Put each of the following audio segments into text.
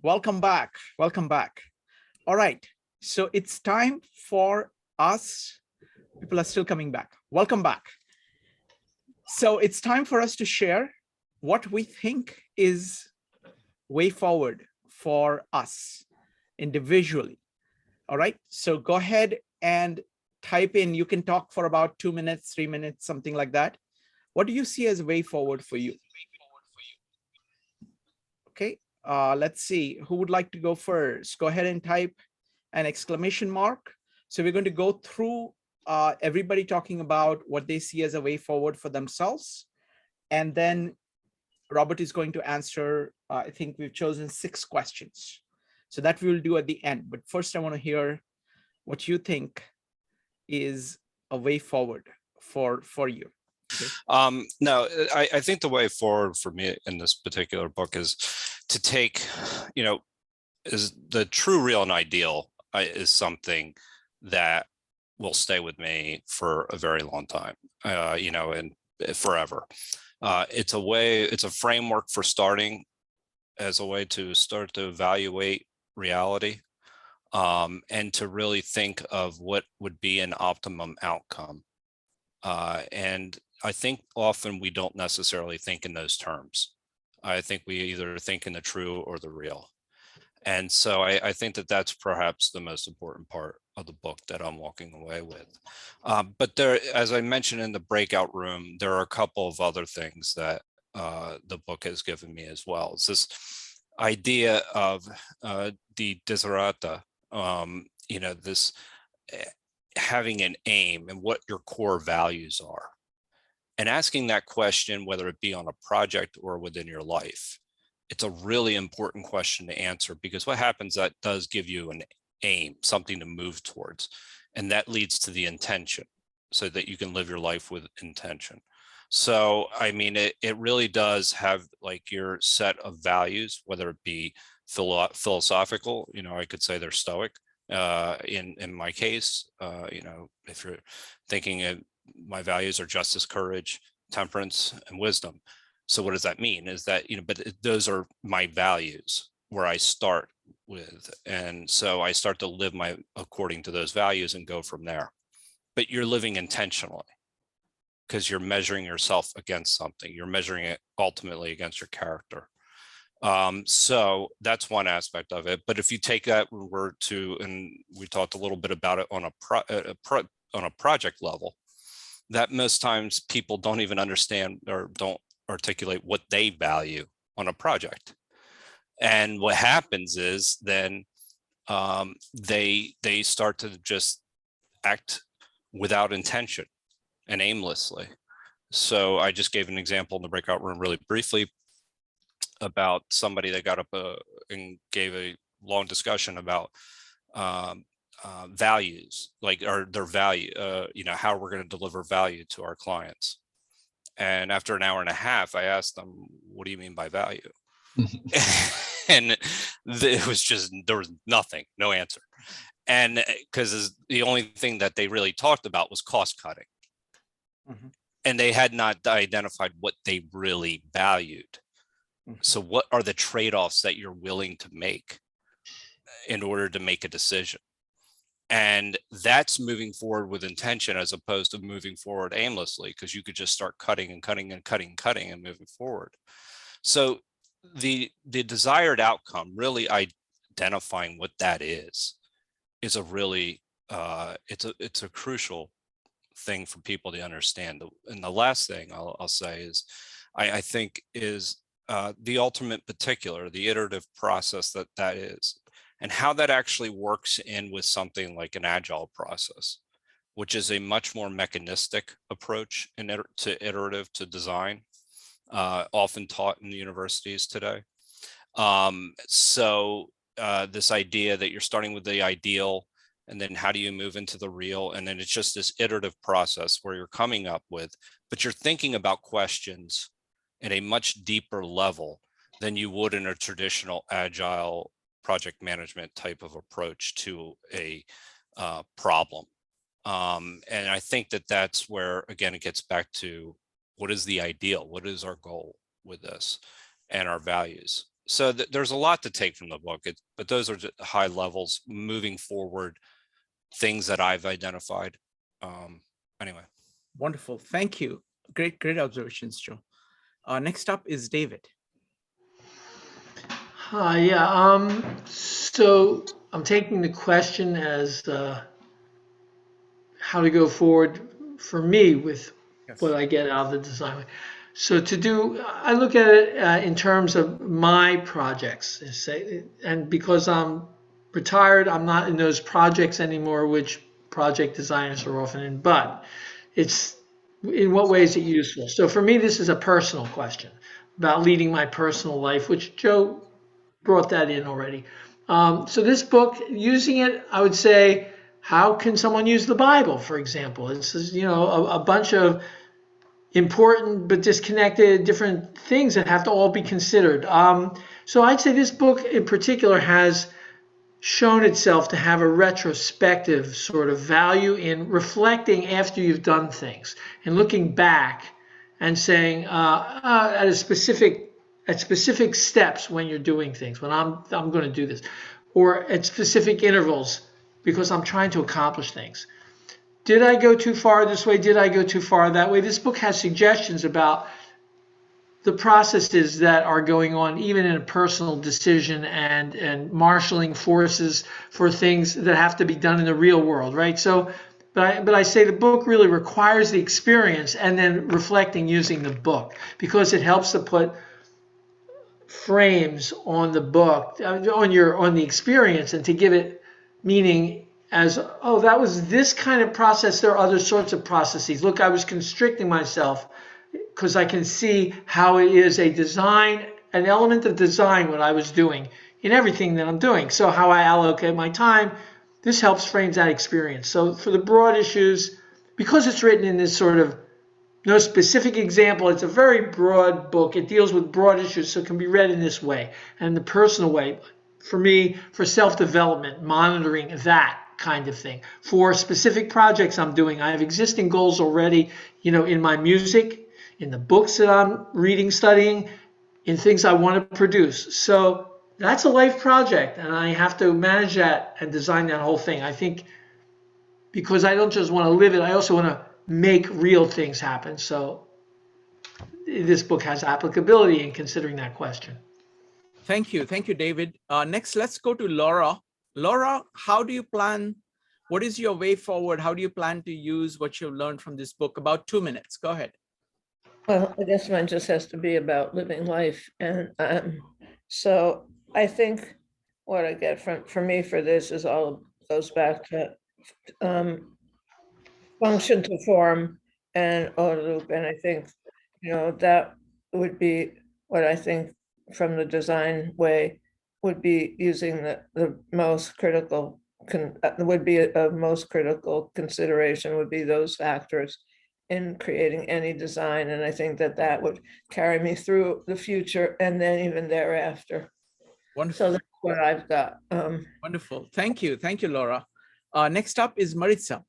Welcome back. Welcome back. All right. So it's time for us. People are still coming back. Welcome back. So it's time for us to share what we think is way forward for us individually. All right. So go ahead and type in. You can talk for about 2 minutes, 3 minutes, something like that. What do you see as way forward for you? Okay. Let's see who would like to go first. Go ahead and type an exclamation mark. So we're going to go through everybody talking about what they see as a way forward for themselves. And then Robert is going to answer, I think we've chosen 6 questions. So that we will do at the end. But first, I want to hear what you think is a way forward for you. Okay. No, I think the way forward for me in this particular book is to take, is the true, real, and ideal is something that will stay with me for a very long time, and forever. It's a framework for starting, as a way to start to evaluate reality, and to really think of what would be an optimum outcome. And I think often we don't necessarily think in those terms. I think we either think in the true or the real. And so I think that that's perhaps the most important part of the book that I'm walking away with. But there, as I mentioned in the breakout room, there are a couple of other things that the book has given me as well. It's this idea of the Desiderata, this having an aim and what your core values are. And asking that question, whether it be on a project or within your life, it's a really important question to answer, because what happens, that does give you an aim, something to move towards. And that leads to the intention, so that you can live your life with intention. So, I mean, it really does have like your set of values, whether it be philosophical, I could say they're Stoic. In my case, if you're thinking my values are justice, courage, temperance, and wisdom. So what does that mean? Is that, but those are my values where I start with. And so I start to live according to those values and go from there. But you're living intentionally, because you're measuring yourself against something. You're measuring it ultimately against your character. So that's one aspect of it. But if you take that word to, and we talked a little bit about it on a project level, that most times people don't even understand or don't articulate what they value on a project. And what happens is then they start to just act without intention and aimlessly. So I just gave an example in the breakout room really briefly about somebody that got up and gave a long discussion about values, like their value, how we're going to deliver value to our clients. And after an hour and a half, I asked them, what do you mean by value? And it was just, there was nothing, no answer. And because the only thing that they really talked about was cost cutting. Mm-hmm. And they had not identified what they really valued. Mm-hmm. So what are the trade-offs that you're willing to make in order to make a decision? And that's moving forward with intention, as opposed to moving forward aimlessly, because you could just start cutting and cutting and cutting and cutting and moving forward. So the desired outcome, really identifying what that is a really it's a crucial thing for people to understand. And the last thing I'll say is I think is the ultimate particular, the iterative process that is, and how that actually works in with something like an agile process, which is a much more mechanistic approach to iterative to design, often taught in the universities today. So this idea that you're starting with the ideal, and then how do you move into the real? And then it's just this iterative process where you're coming up with, but you're thinking about questions at a much deeper level than you would in a traditional agile project management type of approach to a problem. And I think that that's where, again, it gets back to what is the ideal? What is our goal with this and our values? So there's a lot to take from the book, but those are just high levels moving forward, things that I've identified. Anyway. Wonderful. Thank you. Great observations, Joe. Next up is David. Hi, yeah. So I'm taking the question as how to go forward for me with what Yes. I get out of the design. So I look at it in terms of my projects, and because I'm retired, I'm not in those projects anymore, which project designers are often in. But it's in what way is it useful? So for me, this is a personal question about leading my personal life, which Joe brought that in already. So this book, using it, I would say, how can someone use the Bible, for example? It's a bunch of important but disconnected different things that have to all be considered. So I'd say this book in particular has shown itself to have a retrospective sort of value in reflecting after you've done things and looking back and saying at specific steps when you're doing things, when I'm going to do this, or at specific intervals because I'm trying to accomplish things. Did I go too far this way? Did I go too far that way? This book has suggestions about the processes that are going on, even in a personal decision and marshaling forces for things that have to be done in the real world, right? So, but I say the book really requires the experience and then reflecting using the book because it helps to put frames on the book, on the experience, and to give it meaning as, oh, that was this kind of process. There are other sorts of processes. Look, I was constricting myself because I can see how it is an element of design, what I was doing in everything that I'm doing. So how I allocate my time, this helps frame that experience. So for the broad issues, because it's written in this sort of no specific example, it's a very broad book. It deals with broad issues, so it can be read in this way and the personal way. For me, for self-development, monitoring that kind of thing. For specific projects I'm doing, I have existing goals already, in my music, in the books that I'm reading, studying, in things I want to produce. So that's a life project, and I have to manage that and design that whole thing. I think because I don't just want to live it, I also want to make real things happen. So this book has applicability in considering that question. Thank you, David. Next, let's go to Laura. Laura, what is your way forward? How do you plan to use what you've learned from this book? About 2 minutes, go ahead. Well, I guess mine just has to be about living life. And so I think what I get for me for this is all goes back to function to form and OODA loop. And I think, that would be what I think from the design way would be using the most critical, would be a most critical consideration would be those factors in creating any design. And I think that would carry me through the future and then even thereafter. Wonderful. So that's what I've got. Wonderful. Thank you, Laura. Next up is Maritza.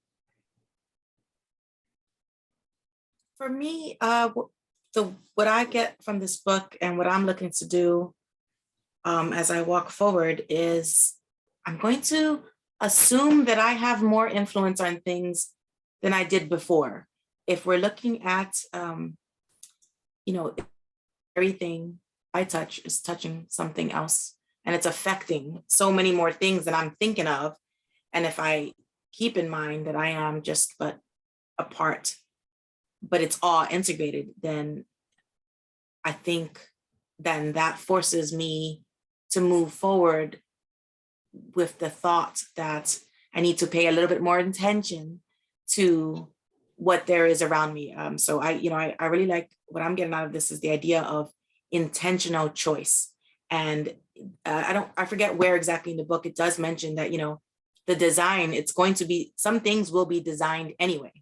For me, what I get from this book and what I'm looking to do as I walk forward is I'm going to assume that I have more influence on things than I did before. If we're looking at, everything I touch is touching something else and it's affecting so many more things that I'm thinking of. And if I keep in mind that I am just but a part, but it's all integrated, then I think then that forces me to move forward with the thought that I need to pay a little bit more attention to what there is around me. So I really like what I'm getting out of this is the idea of intentional choice. And I forget where exactly in the book it does mention that, the design, it's going to be, some things will be designed anyway.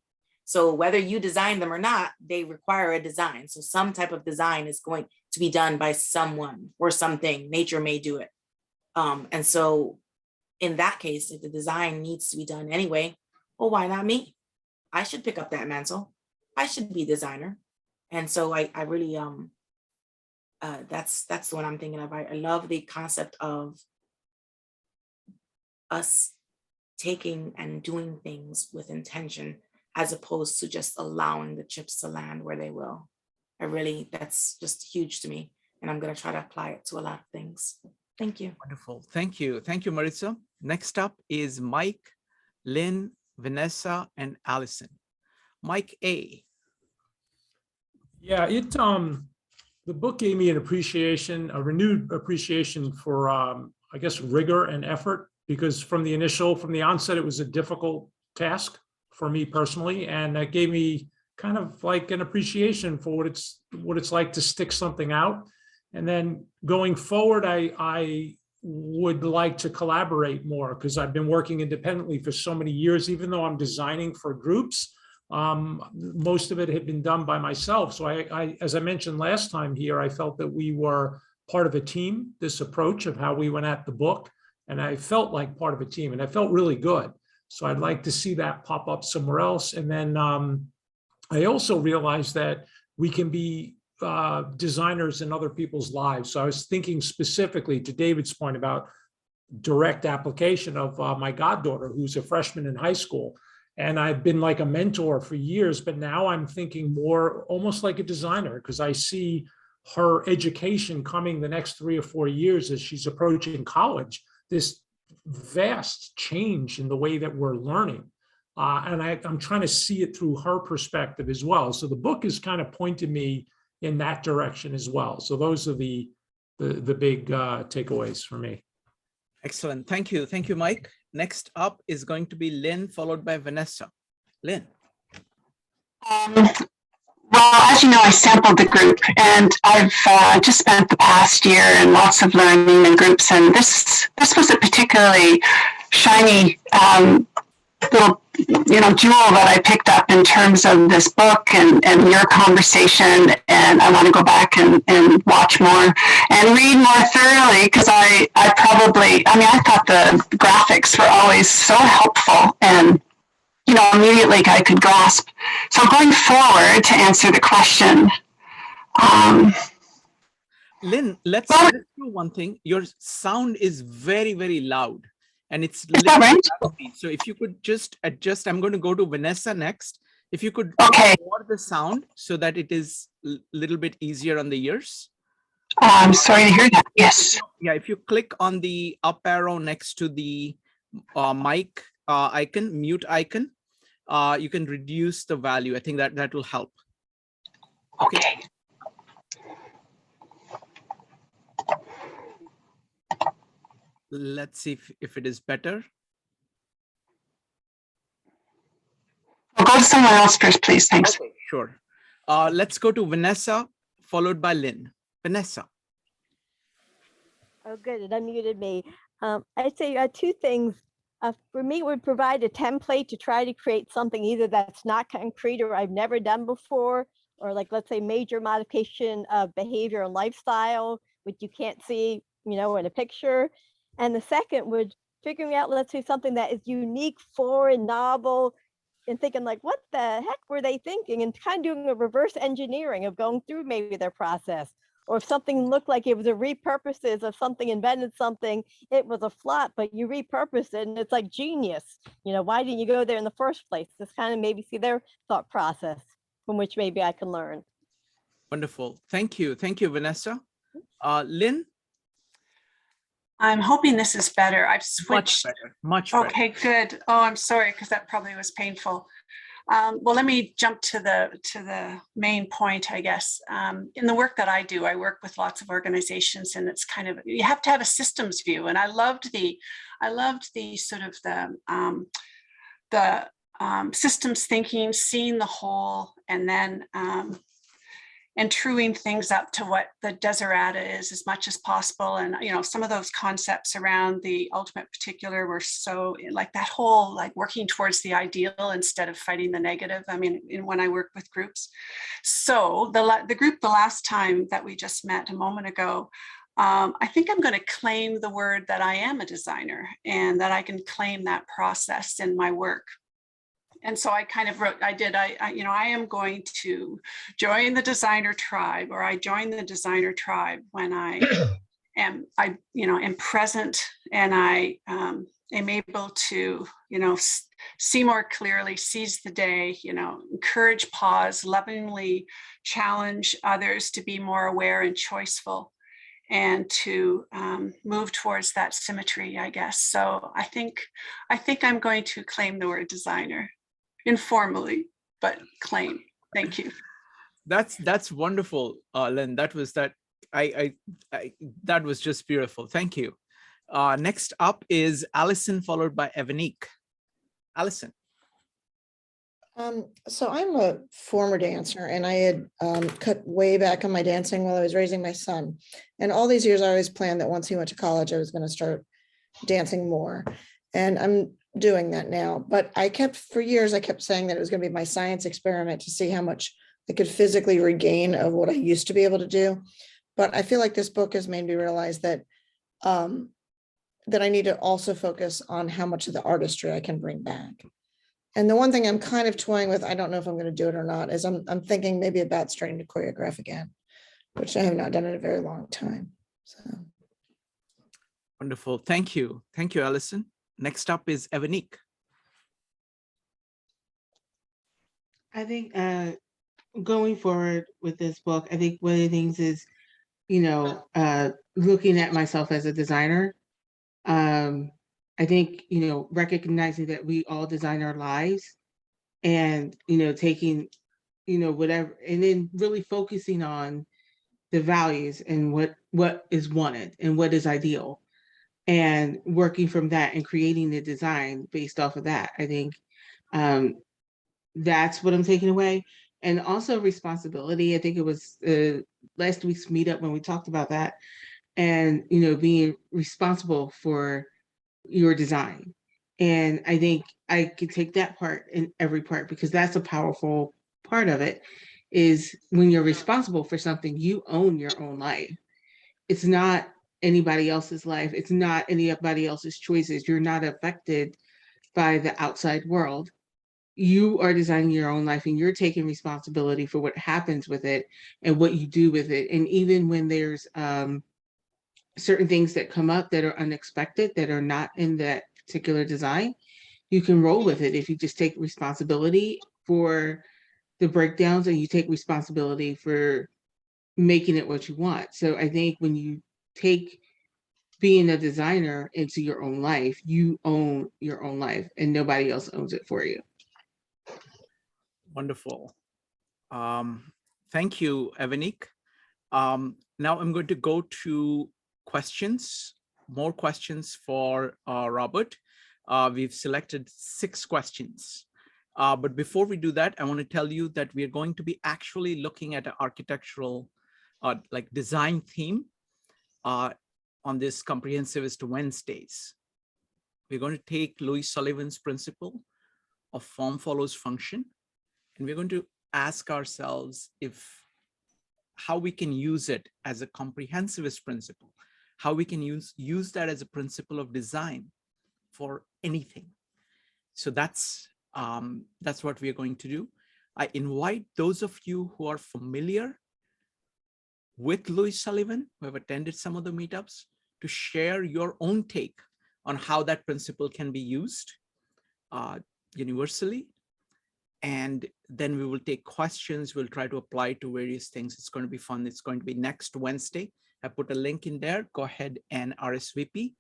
So whether you design them or not, they require a design. So some type of design is going to be done by someone or something. Nature may do it. And so in that case, if the design needs to be done anyway, well, why not me? I should pick up that mantle. I should be designer. And so I really That's the one I'm thinking of. I love the concept of us taking and doing things with intention, as opposed to just allowing the chips to land where they will. That's just huge to me. And I'm going to try to apply it to a lot of things. Thank you. Wonderful. Thank you. Thank you, Maritza. Next up is Mike, Lynn, Vanessa, and Allison. Mike A. Yeah, the book gave me an appreciation, a renewed appreciation for, I guess, rigor and effort, because from the onset, it was a difficult task for me personally. And that gave me kind of like an appreciation for what it's like to stick something out. And then going forward, I would like to collaborate more, because I've been working independently for so many years, even though I'm designing for groups. Most of it had been done by myself. So I, as I mentioned last time here, I felt that we were part of a team, this approach of how we went at the book. And I felt like part of a team, and I felt really good. So I'd like to see that pop up somewhere else. And then I also realized that we can be designers in other people's lives. So I was thinking specifically to David's point about direct application of my goddaughter, who's a freshman in high school. And I've been like a mentor for years, but now I'm thinking more almost like a designer, because I see her education coming the next 3 or 4 years as she's approaching college, this vast change in the way that we're learning. And I'm trying to see it through her perspective as well. So the book has kind of pointed me in that direction as well. So those are the big takeaways for me. Excellent. Thank you. Thank you, Mike. Next up is going to be Lynn, followed by Vanessa. Lynn. Well, as you know, I sampled the group, and I've just spent the past year in lots of learning in groups, and this was a particularly shiny little jewel that I picked up in terms of this book and your conversation. And I want to go back and watch more and read more thoroughly, because I thought the graphics were always so helpful, and immediately I could grasp. So going forward, to answer the question, Lynn, let's do one thing. Your sound is very, very loud, and it's is that right? loud. So if you could just adjust, I'm going to go to Vanessa next. If you could lower the sound so that it is a little bit easier on the ears. I'm sorry to hear that. Yes. Yeah, if you click on the up arrow next to the mic icon, mute icon, you can reduce the value. I think that will help. Okay. Let's see if it is better. I'll go to someone else first, please. Thanks. Okay, sure. Let's go to Vanessa, followed by Lynn. Vanessa. Oh, good. It unmuted me. I'd say 2 things. For me, it would provide a template to try to create something either that's not concrete or I've never done before, or like, let's say, major modification of behavior and lifestyle, which you can't see, in a picture. And the second would figuring out, let's say, something that is unique, foreign, novel, and thinking like, what the heck were they thinking? And kind of doing a reverse engineering of going through maybe their process. Or if something looked like it was a repurposes of something, invented something, it was a flop, but you repurposed it and it's like genius. Why didn't you go there in the first place? Just kind of maybe see their thought process from which maybe I can learn. Wonderful. Thank you. Thank you, Vanessa. Lynn? I'm hoping this is better. I've switched. Much better. Okay, good. Oh, I'm sorry, because that probably was painful. Well, let me jump to the main point, I guess. In the work that I do, I work with lots of organizations, and it's kind of, you have to have a systems view. And I loved the sort of the systems thinking, seeing the whole, and then and truing things up to what the Desiderata is as much as possible. And, some of those concepts around the ultimate particular were so like that whole, like working towards the ideal instead of fighting the negative. I mean, when I work with groups. So the group, the last time that we just met a moment ago, I think I'm going to claim the word that I am a designer and that I can claim that process in my work. And so I kind of wrote, I am going to join the designer tribe, or I join the designer tribe when I am present, and I am able to, see more clearly, seize the day, encourage pause, lovingly challenge others to be more aware and choiceful, and to move towards that symmetry, I guess. So I think I'm going to claim the word designer, informally, but claim. Thank you. That's wonderful, Lynn. That was that. That was just beautiful. Thank you. Next up is Allison, followed by Evanique. Allison. So I'm a former dancer, and I had cut way back on my dancing while I was raising my son. And all these years I always planned that once he went to college, I was going to start dancing more. And I'm doing that now. But for years, I kept saying that it was going to be my science experiment to see how much I could physically regain of what I used to be able to do. But I feel like this book has made me realize that that I need to also focus on how much of the artistry I can bring back. And the one thing I'm kind of toying with, I don't know if I'm going to do it or not, is I'm thinking maybe about starting to choreograph again, which I have not done in a very long time. So Wonderful. Thank you. Thank you, Allison. Next up is Evanique. I think going forward with this book, I think one of the things is, looking at myself as a designer. I think, recognizing that we all design our lives, and, taking, whatever, and then really focusing on the values and what is wanted and what is ideal, and working from that and creating the design based off of that. I think that's what I'm taking away. And also responsibility. I think it was last week's meetup when we talked about that, and, being responsible for your design. And I think I could take that part in every part, because that's a powerful part of it, is when you're responsible for something, you own your own life. It's not anybody else's life. It's not anybody else's choices. You're not affected by the outside world. You are designing your own life, and you're taking responsibility for what happens with it and what you do with it. And even when there's certain things that come up that are unexpected, that are not in that particular design, you can roll with it if you just take responsibility for the breakdowns, and you take responsibility for making it what you want. So I think when you take being a designer into your own life, you own your own life, and nobody else owns it for you. Wonderful. Thank you, Evanique. Now I'm going to go to questions, more questions for Robert. We've selected 6 questions. But before we do that, I want to tell you that we are going to be actually looking at an architectural like design theme on this Comprehensivist Wednesdays. We're going to take Louis Sullivan's principle of form follows function, and we're going to ask ourselves how we can use it as a comprehensivist principle, how we can use that as a principle of design for anything. So that's what we are going to do. I invite those of you who are familiar with Louis Sullivan, who have attended some of the meetups, to share your own take on how that principle can be used universally. And then we will take questions. We'll try to apply to various things. It's going to be fun. It's going to be next Wednesday. I put a link in there. Go ahead and RSVP.